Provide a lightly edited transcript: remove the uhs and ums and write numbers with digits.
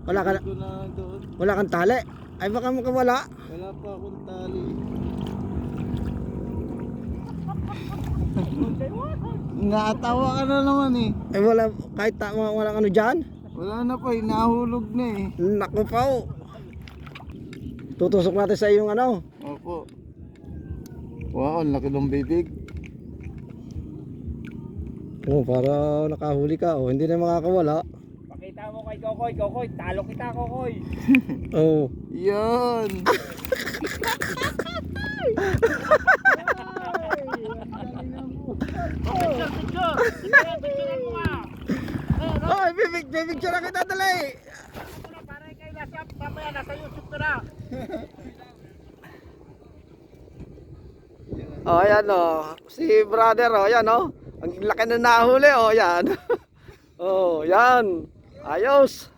Wala ka, Ko na doon. wala kang tali. Ay baka makawala. Wala pa akong tali. Natawa ka na naman eh. Ay wala, kahit walang ano dyan. Wala na pa, hinahulog na eh. Naku pa oh. Tutusok natin sa iyong ano. Opo. Wow, ang laki ng bibig. Oh, para nakahuli ka. Oh, hindi na makakawala. Pakita mo kay Kokoy, Kokoy, talo kita Kokoy. Oh. Yan. Picture, picture. Picture mo nga. Ay, bibig na kita dali. Para kay Lasap, mamaya nasa YouTube ka na. Oh, ayan oh. Si brother oh, ayan oh. Ang laki na nahuli oh, ayan. Oh, yan. Ayos.